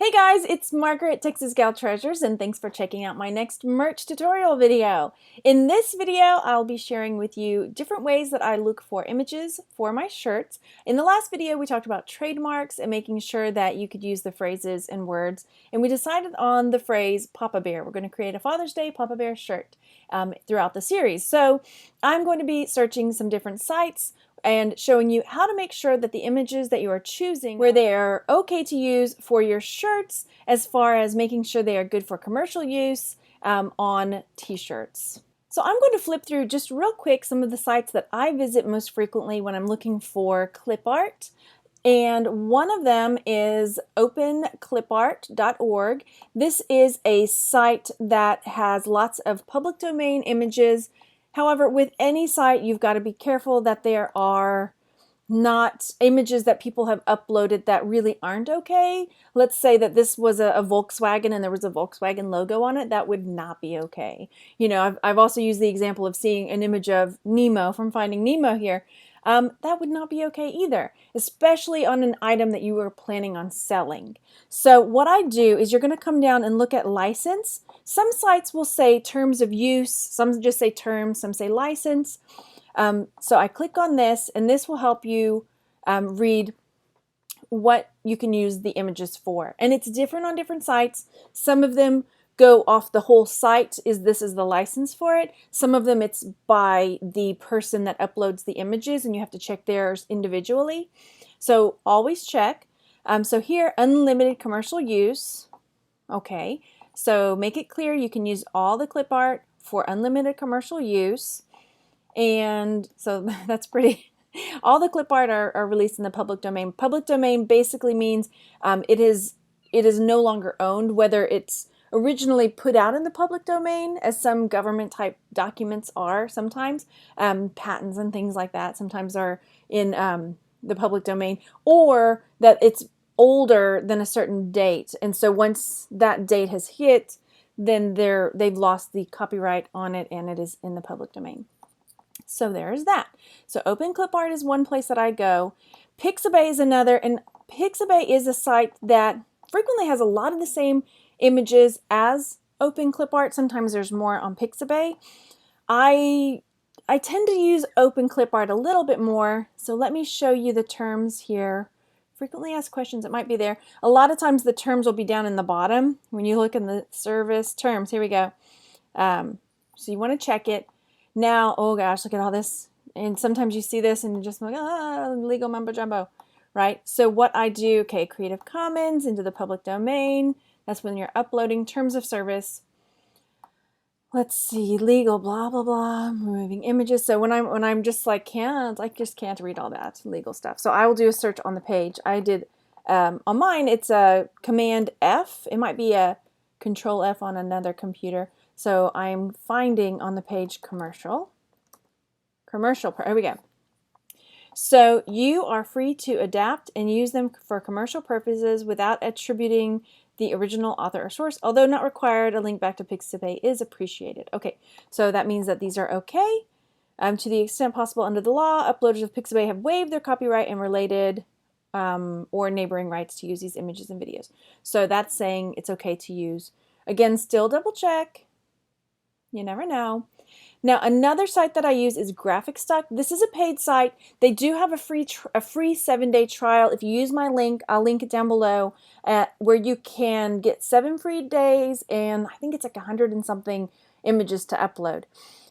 Hey guys, it's Margaret, Texas Gal Treasures, and thanks for checking out my next merch tutorial video. In this video, I'll be sharing with you different ways that I look for images for my shirts. In the last video, we talked about trademarks and making sure that you could use the phrases and words, and we decided on the phrase Papa Bear. We're going to create a Father's Day Papa Bear shirt throughout the series. So I'm going to be searching some different sites and showing you how to make sure that the images that you are choosing, where they are okay to use for your shirts, as far as making sure they are good for commercial use on t-shirts. So I'm going to flip through just real quick some of the sites that I visit most frequently when I'm looking for clip art. And one of them is openclipart.org. This is a site that has lots of public domain images. However, with any site, you've got to be careful that there are not images that people have uploaded that really aren't okay. Let's say that this was a Volkswagen and there was a Volkswagen logo on it. That would not be okay. You know, I've also used the example of seeing an image of Nemo from Finding Nemo here. That would not be okay either, especially on an item that you are planning on selling. So what I do is you're going to come down and look at license. Some sites will say terms of use, some just say terms, some say license. So I click on this, and this will help you read what you can use the images for. And it's different on different sites. Some of them go off the whole site, this is the license for it. Some of them it's by the person that uploads the images, and you have to check theirs individually. So always check. So here, unlimited commercial use. Okay, so make it clear you can use all the clip art for unlimited commercial use. And so that's pretty. All the clip art are released in the public domain. Public domain basically means it is no longer owned, whether it's originally put out in the public domain, as some government type documents are sometimes, patents and things like that sometimes are in the public domain, or that it's older than a certain date, and so once that date has hit, then they've lost the copyright on it and it is in the public domain. So there's that. So OpenClipArt is one place that I go. Pixabay is another, and Pixabay is a site that frequently has a lot of the same images as OpenClipArt. Sometimes there's more on Pixabay. I tend to use OpenClipArt a little bit more, so let me show you the terms here. Frequently asked questions, it might be there. A lot of times the terms will be down in the bottom. When you look in the service terms, here we go. So you want to check it. Now, oh gosh, look at all this. And sometimes you see this and you're just like, legal mumbo jumbo, right? So what I do, okay, Creative Commons into the public domain. That's when you're uploading terms of service. Let's see, legal, blah, blah, blah, removing images. So when I'm just like, I just can't read all that legal stuff. So I will do a search on the page. I did, on mine, it's a Command F. It might be a Control F on another computer. So I'm finding on the page commercial, here we go. So you are free to adapt and use them for commercial purposes without attributing the original author or source. Although not required, a link back to Pixabay is appreciated. Okay, so that means that these are okay. To the extent possible under the law, uploaders of Pixabay have waived their copyright and related or neighboring rights to use these images and videos. So that's saying it's okay to use. Again, still double check. You never know. Now, another site that I use is GraphicStock. This is a paid site. They do have a free 7-day trial. If you use my link, I'll link it down below, where you can get 7 free days, and I think it's like 100 and something images to upload.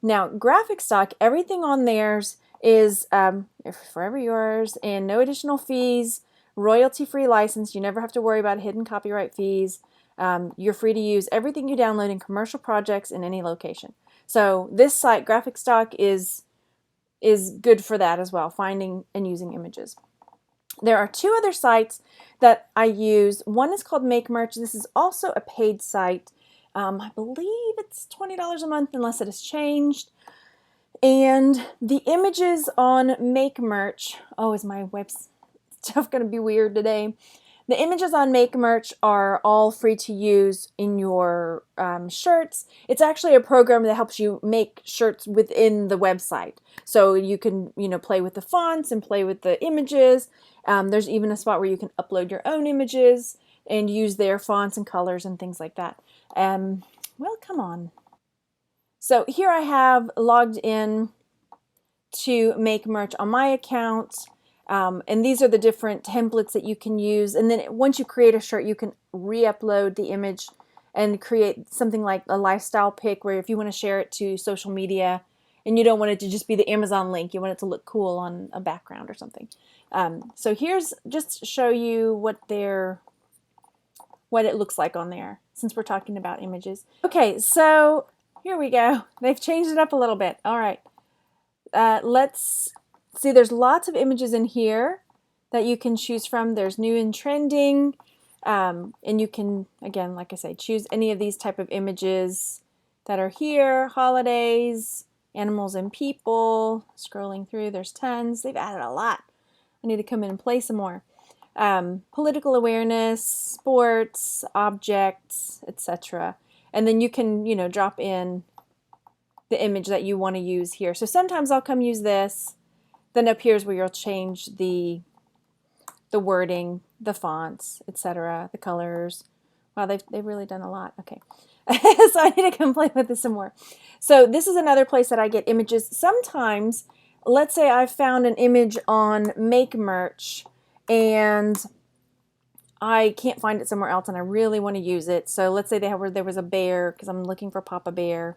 Now, GraphicStock, everything on theirs is forever yours and no additional fees, royalty-free license. You never have to worry about hidden copyright fees. You're free to use everything you download in commercial projects in any location. So this site, GraphicStock, is good for that as well, finding and using images. There are two other sites that I use. One is called Make Merch. This is also a paid site. I believe it's $20 a month unless it has changed. And the images on Make Merch, is my web stuff going to be weird today? The images on Make Merch are all free to use in your shirts. It's actually a program that helps you make shirts within the website. So you can, play with the fonts and play with the images. There's even a spot where you can upload your own images. and use their fonts and colors and things like that. Well, come on. So here I have logged in to make merch on my account. And these are the different templates that you can use. And then once you create a shirt, you can re-upload the image and create something like a lifestyle pic, where if you want to share it to social media and you don't want it to just be the Amazon link, you want it to look cool on a background or something. So here's just to show you what it looks like on there, since we're talking about images. Okay, so here we go. They've changed it up a little bit. All right. Let's see, there's lots of images in here that you can choose from. There's new and trending, and you can, again, like I say, choose any of these type of images that are here. Holidays, animals and people. Scrolling through, there's tons. They've added a lot. I need to come in and play some more. Political awareness, sports, objects, etc. And then you can, drop in the image that you want to use here. So sometimes I'll come use this. Then up here's where you'll change the wording, the fonts, etc., the colors. Wow, they've really done a lot. Okay. So I need to come play with this some more. So this is another place that I get images. Sometimes, let's say I found an image on Make Merch and I can't find it somewhere else and I really want to use it. So let's say there was a bear, because I'm looking for Papa Bear.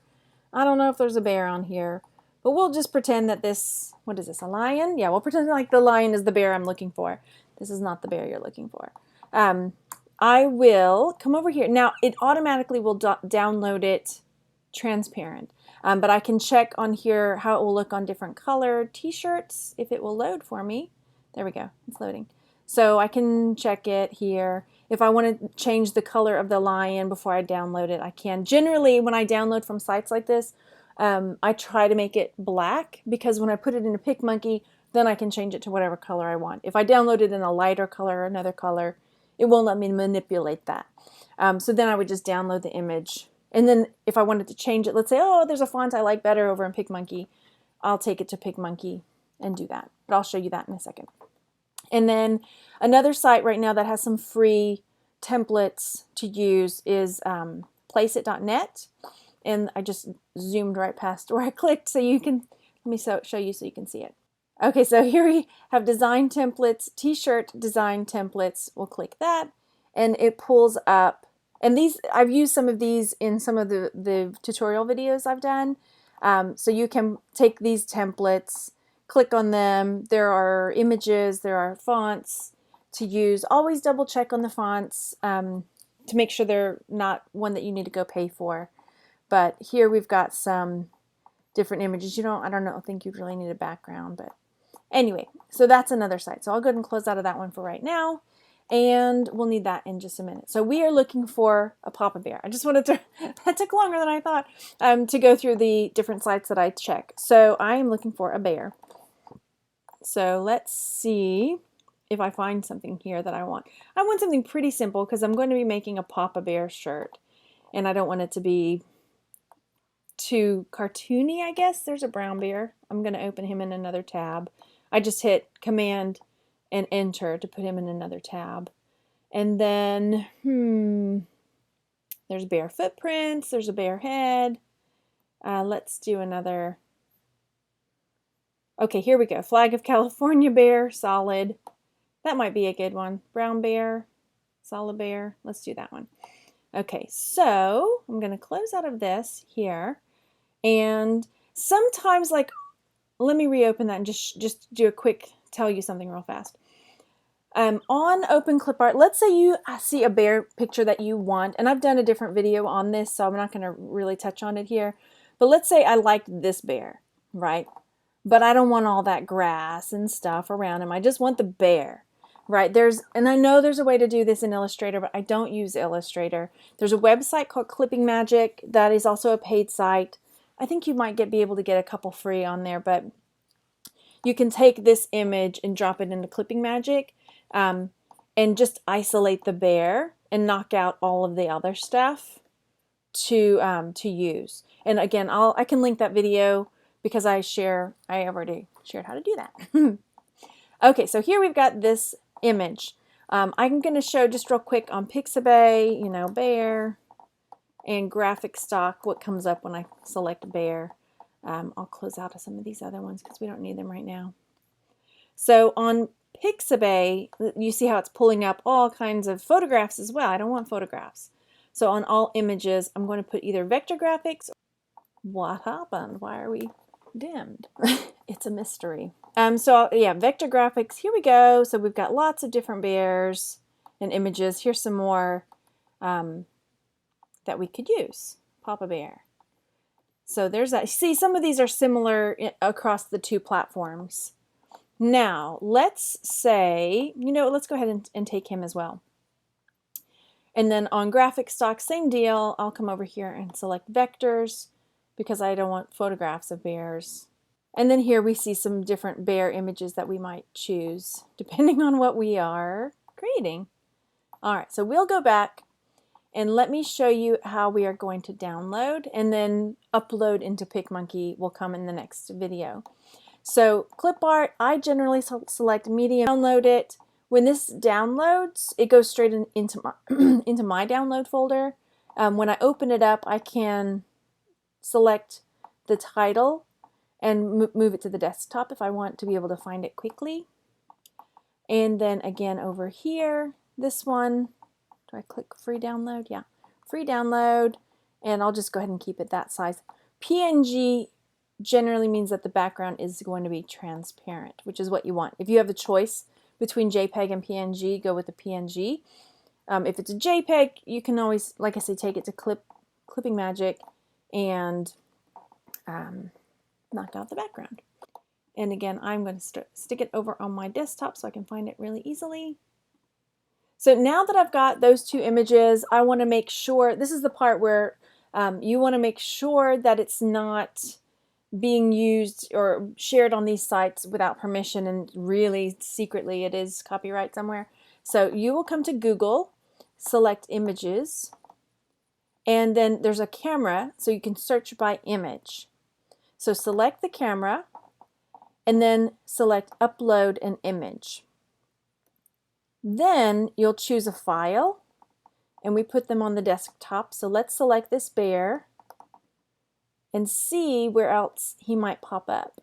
I don't know if there's a bear on here, but we'll just pretend that this, what is this, a lion? Yeah, we'll pretend like the lion is the bear I'm looking for. This is not the bear you're looking for. I will come over here. Now, it automatically will download it transparent, but I can check on here how it will look on different colored t-shirts if it will load for me. There we go, it's loading. So I can check it here. If I want to change the color of the lion before I download it, I can. Generally, when I download from sites like this, I try to make it black, because when I put it in a PicMonkey, then I can change it to whatever color I want. If I download it in a lighter color or another color, it won't let me manipulate that. So then I would just download the image. And then if I wanted to change it, let's say, oh, there's a font I like better over in PicMonkey, I'll take it to PicMonkey and do that. But I'll show you that in a second. And then another site right now that has some free templates to use is Placeitnet. And I just zoomed right past where I clicked, so you can, let me show you so you can see it. Okay, so here we have design templates, t-shirt design templates. We'll click that and it pulls up. And these, I've used some of these in some of the tutorial videos I've done. So you can take these templates, click on them. There are images, there are fonts to use. Always double check on the fonts to make sure they're not one that you need to go pay for. But here we've got some different images. I don't think you'd really need a background, but anyway, so that's another site. So I'll go ahead and close out of that one for right now, and we'll need that in just a minute. So we are looking for a Papa Bear. I just wanted to, that took longer than I thought, to go through the different sites that I check. So I am looking for a bear. So let's see if I find something here that I want. I want something pretty simple, because I'm going to be making a Papa Bear shirt, and I don't want it to be too cartoony, I guess. There's a brown bear. I'm going to open him in another tab. I just hit Command and Enter to put him in another tab. And then, there's bear footprints. There's a bear head. Let's do another. Okay, here we go. Flag of California bear, solid. That might be a good one. Brown bear, solid bear. Let's do that one. Okay, so I'm going to close out of this here. And sometimes, like, let me reopen that and just do a quick, tell you something real fast. On Open Clipart, let's say you see a bear picture that you want, and I've done a different video on this, so I'm not going to really touch on it here. But let's say I like this bear, right? But I don't want all that grass and stuff around him. I just want the bear, right? And I know there's a way to do this in Illustrator, but I don't use Illustrator. There's a website called Clipping Magic that is also a paid site. I think you might be able to get a couple free on there, but you can take this image and drop it into Clipping Magic and just isolate the bear and knock out all of the other stuff to use. And again, I can link that video because I already shared how to do that. Okay, so here we've got this image. I'm going to show just real quick on Pixabay, you know, bear, and GraphicStock, what comes up when I select bear. I'll close out of some of these other ones because we don't need them right now. So on Pixabay, you see how it's pulling up all kinds of photographs as well. I don't want photographs. So on all images, I'm going to put either vector graphics. What happened? Why are we dimmed? It's a mystery. So yeah, vector graphics, here we go. So we've got lots of different bears and images. Here's some more that we could use. Papa Bear. So there's that. See, some of these are similar across the two platforms. Now, let's say, you know, let's go ahead and take him as well. And then on GraphicStock, same deal. I'll come over here and select vectors because I don't want photographs of bears. And then here we see some different bear images that we might choose depending on what we are creating. All right, so we'll go back and let me show you how we are going to download, and then upload into PicMonkey will come in the next video. So Clipart, I generally select medium, download it. When this downloads, it goes straight into my, into my download folder. When I open it up, I can select the title and move it to the desktop if I want to be able to find it quickly. And then again over here, this one, do I click free download? Yeah, free download, and I'll just go ahead and keep it that size. PNG generally means that the background is going to be transparent, which is what you want. If you have a choice between JPEG and PNG, go with the PNG. If it's a JPEG, you can always, like I say, take it to Clipping Magic and knock out the background. And again, I'm going to stick it over on my desktop so I can find it really easily. So now that I've got those two images, I want to make sure, this is the part where you want to make sure that it's not being used or shared on these sites without permission, and really secretly it is copyright somewhere. So you will come to Google, select images, and then there's a camera, so you can search by image. So select the camera and then select upload an image. Then you'll choose a file, and we put them on the desktop. So let's select this bear and see where else he might pop up.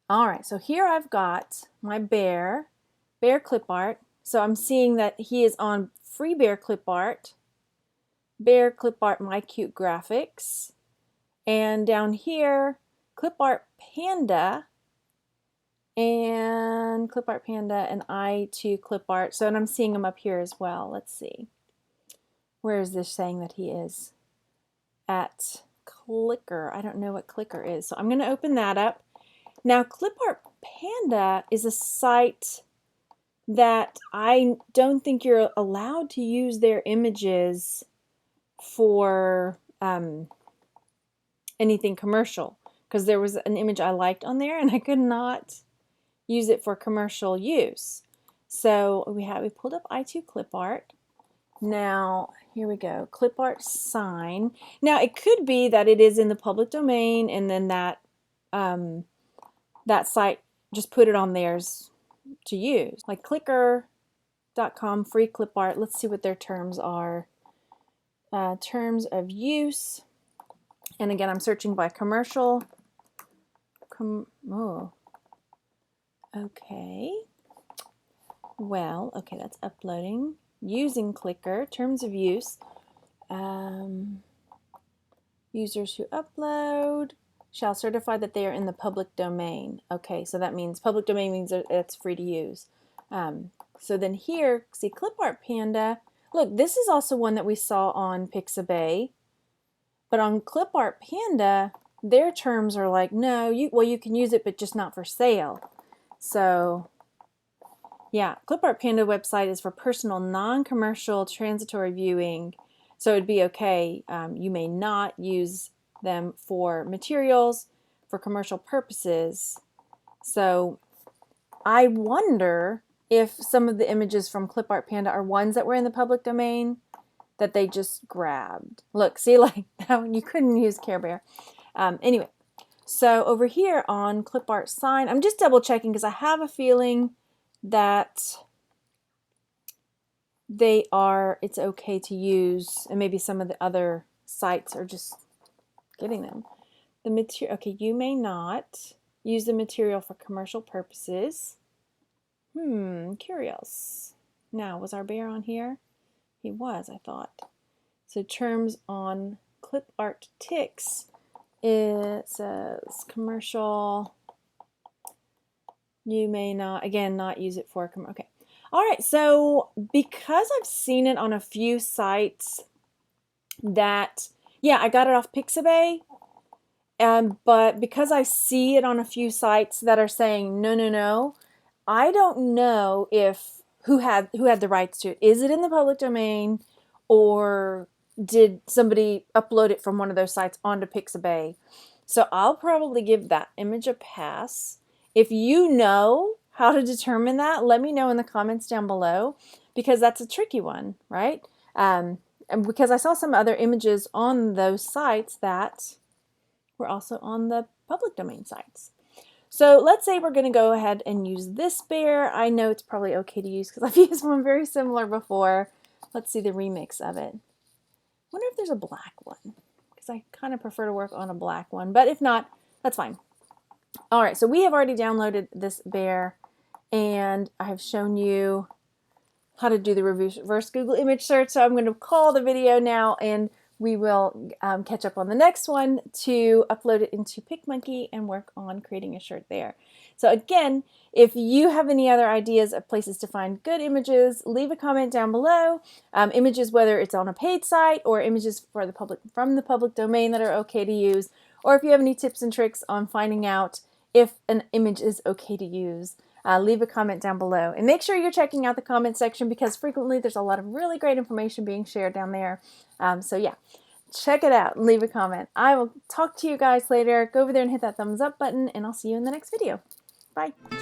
All right, so here I've got my bear clip art. So I'm seeing that he is on free bear clip art My Cute Graphics, and down here clip art panda and Clipart Panda and I2 clip art. So, and I'm seeing him up here as well. Let's see. Where is this saying that he is? At Clicker. I don't know what Clicker is. So I'm going to open that up. Now, Clipart Panda is a site that I don't think you're allowed to use their images for anything commercial, because there was an image I liked on there and I could not use it for commercial use. So we pulled up I2 clip art. Now here we go, clip art sign. Now it could be that it is in the public domain, and then that that site just put it on theirs to use, like clicker.com free clip art. Let's see what their terms are. Terms of use, and again I'm searching by commercial. Okay. Well, okay, that's uploading. Using Clicker, terms of use. Users who upload shall certify that they are in the public domain. Okay, so that means public domain means that it's free to use. So then here, see Clipart Panda. Look, this is also one that we saw on Pixabay. But on Clipart Panda, their terms are like, no, you can use it, but just not for sale. So yeah, Clipart Panda website is for personal, non-commercial, transitory viewing. So it'd be okay. You may not use them for materials, for commercial purposes. So I wonder if some of the images from Clipart Panda are ones that were in the public domain that they just grabbed. Look, see, like that one, you couldn't use Care Bear. Anyway, so over here on Clipart sign, I'm just double checking because I have a feeling that it's okay to use, and maybe some of the other sites are just getting them. The material, okay, you may not use the material for commercial purposes. Curious. Now, was our bear on here? He was, I thought. So terms on Clipartorg, it says commercial, you may not, again, not use it for, okay. All right, so because I've seen it on a few sites that, yeah, I got it off Pixabay, but because I see it on a few sites that are saying no, no, no, I don't know if who had the rights to it. Is it in the public domain, or did somebody upload it from one of those sites onto Pixabay? So I'll probably give that image a pass. If you know how to determine that, let me know in the comments down below, because that's a tricky one, right? And because I saw some other images on those sites that were also on the public domain sites. So let's say we're going to go ahead and use this bear. I know it's probably okay to use because I've used one very similar before. Let's see the remix of it. I wonder if there's a black one, because I kind of prefer to work on a black one, but if not, that's fine. All right, so we have already downloaded this bear, and I have shown you how to do the reverse Google image search. So I'm going to call the video now, and we will catch up on the next one to upload it into PicMonkey and work on creating a shirt there. So again, if you have any other ideas of places to find good images, leave a comment down below. Images, whether it's on a paid site or images for the public, from the public domain, that are okay to use, or if you have any tips and tricks on finding out if an image is okay to use. Leave a comment down below, and make sure you're checking out the comment section, because frequently there's a lot of really great information being shared down there. So yeah, check it out and leave a comment. I will talk to you guys later. Go over there and hit that thumbs up button, and I'll see you in the next video. Bye.